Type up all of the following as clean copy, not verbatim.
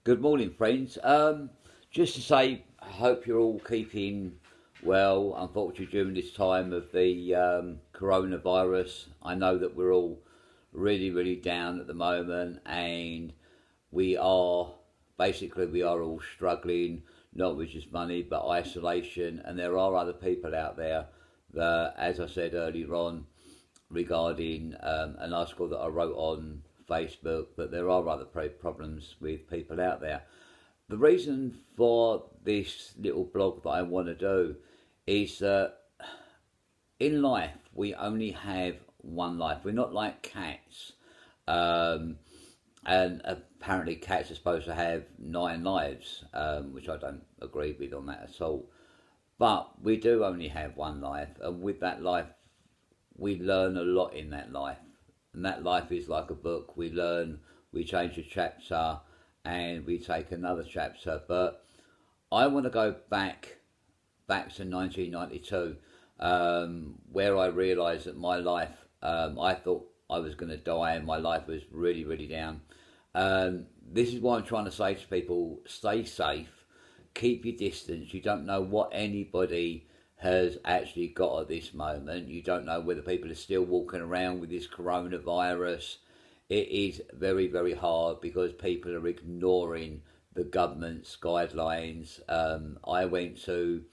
Good morning, friends. Just to say, I hope you're all keeping well. Unfortunately, during this time of the coronavirus, I know that we're all really, really down at the moment, and we are we are all struggling, not with just money, but isolation. And there are other people out there that, as I said earlier on, regarding an article that I wrote on Facebook, that there are other problems with people out there. The reason for this little blog that I want to do is that in life we only have one life. We're not like cats, um, and apparently cats are supposed to have nine lives, which I don't agree with on that at all. But we do only have one life, and with that life we learn a lot in that life. And that life is like a book. We learn, we change a chapter, and we take another chapter. But I want to go back to 1992, where I realised that my life, I thought I was going to die, and my life was really, really down. This is why I'm trying to say to people: stay safe, keep your distance. You don't know what anybody has actually got at this moment. You don't know whether people are still walking around with this coronavirus. It is very, very hard because people are ignoring the government's guidelines. I went to,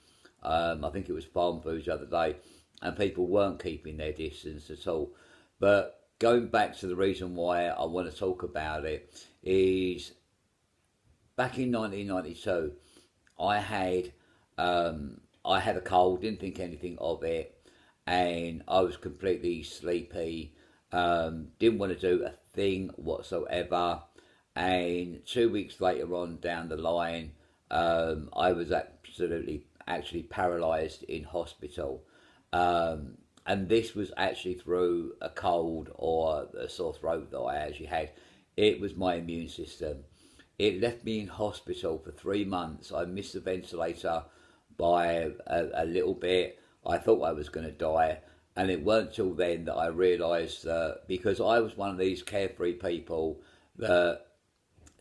I think it was Farm Foods the other day, and people weren't keeping their distance at all. But going back to the reason why I want to talk about it is back in 1992, I had I had a cold, didn't think anything of it, and I was completely sleepy, didn't want to do a thing whatsoever. And 2 weeks later on down the line, I was actually paralysed in hospital. And this was actually through a cold or a sore throat that I actually had. It was my immune system. It left me in hospital for 3 months. I missed the ventilator by a little bit. I thought I was going to die, and it weren't till then that I realised that, because I was one of these carefree people that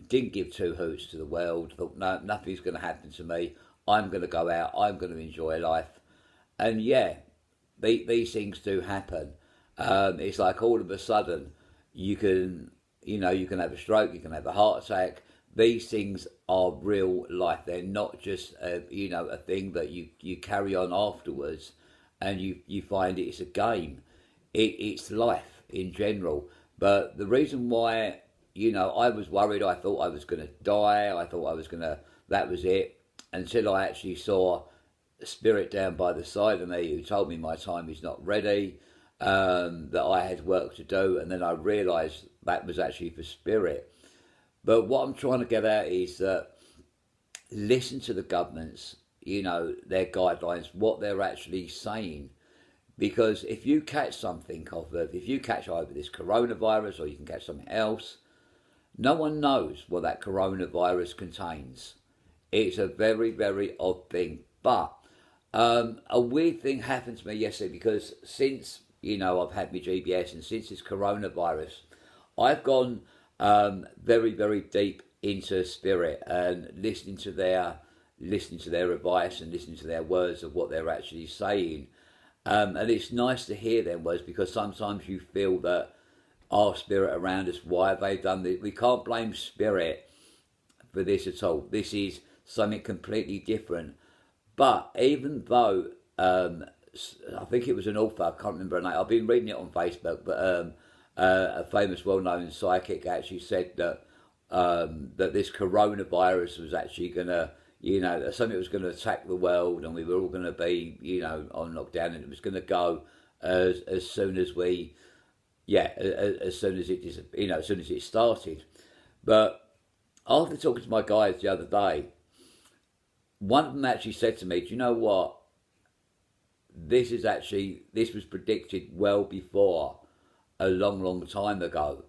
didn't give two hoots to the world, thought no, nothing's going to happen to me. I'm going to go out. I'm going to enjoy life, and yeah, these things do happen. It's like all of a sudden you can, you can have a stroke, you can have a heart attack. These things are real life. They're not just a thing that you carry on afterwards, and you find it's a game. It's life in general. But the reason why, I was worried, I thought I was going to die. I thought I was going to, that was it, until I actually saw a spirit down by the side of me who told me my time is not ready, that I had work to do, and then I realised that was actually for spirit. But what I'm trying to get at is that listen to the governments, their guidelines, what they're actually saying. Because if you catch something if you catch either this coronavirus or you can catch something else, no one knows what that coronavirus contains. It's a very, very odd thing. But a weird thing happened to me yesterday, because since, I've had my GBS, and since this coronavirus, I've gone very, very deep into spirit and listening to their advice and listening to their words of what they're actually saying. And it's nice to hear their words, because sometimes you feel that our spirit around us, why have they done this? We can't blame spirit for this at all. This is something completely different. But even though I think it was an author, I can't remember her name, I've been reading it on Facebook, but a famous, well-known psychic actually said that that this coronavirus was actually going to, something that was going to attack the world, and we were all going to be, on lockdown, and it was going to go as soon as we, as soon as it, as soon as it started. But after talking to my guys the other day, one of them actually said to me, "Do you know what? This was predicted well before, a long, long time ago,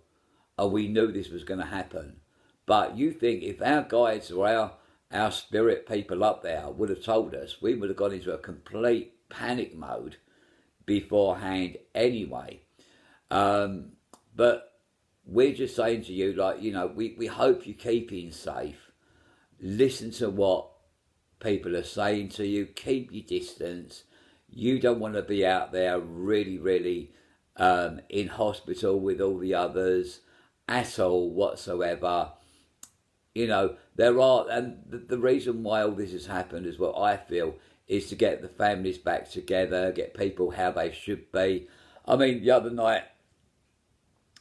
and we knew this was going to happen. But you think if our guides or our spirit people up there would have told us, we would have gone into a complete panic mode beforehand anyway. But we're just saying to you, we hope you're keeping safe. listen to what people are saying to you, keep your distance. You don't want to be out there really in hospital with all the others at all whatsoever. You know, there are, and the reason why all this has happened is what I feel is to get the families back together, get people how they should be. I mean, the other night,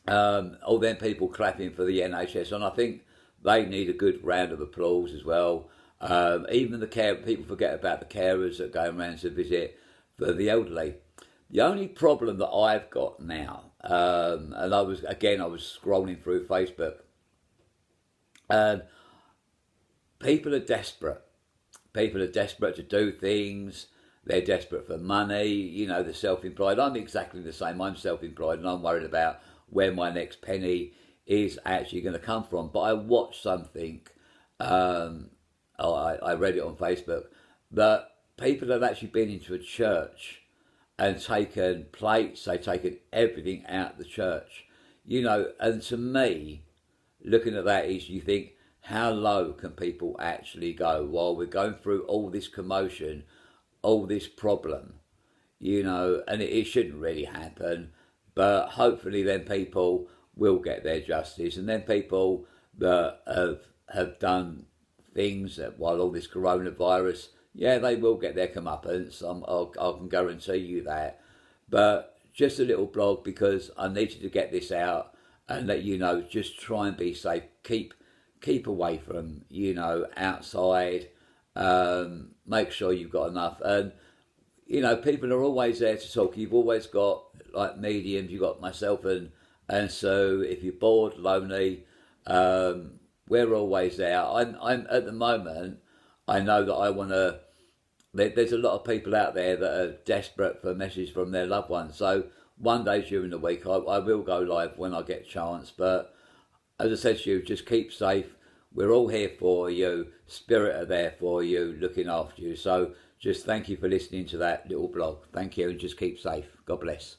all them people clapping for the NHS, and I think they need a good round of applause as well. Even the care people forget about the carers that go around to visit for the elderly. The only problem that I've got now, and I was scrolling through Facebook, and people are desperate. People are desperate to do things. They're desperate for money. You know, they're self-employed. I'm exactly the same. I'm self-employed, and I'm worried about where my next penny is actually going to come from. But I watched something. I read it on Facebook that people have actually been into a church and taken plates. They've taken everything out of the church. You know, and to me, looking at that is you think, how low can people actually go while we're going through all this commotion, all this problem, you know, and it shouldn't really happen, but hopefully then people will get their justice, and then people that have done things that while all this coronavirus, yeah, they will get their comeuppance. I can guarantee you that. But just a little blog because I needed to get this out and let you know, just try and be safe. Keep away from, you know, outside. Make sure you've got enough. And, you know, people are always there to talk. You've always got, like, mediums. You've got myself and so if you're bored, lonely, we're always there. I'm at the moment, I know that I want to, there's a lot of people out there that are desperate for a message from their loved ones. So one day during the week, I will go live when I get a chance. But as I said to you, just keep safe. We're all here for you. Spirit are there for you, looking after you. So just thank you for listening to that little blog. Thank you, and just keep safe. God bless.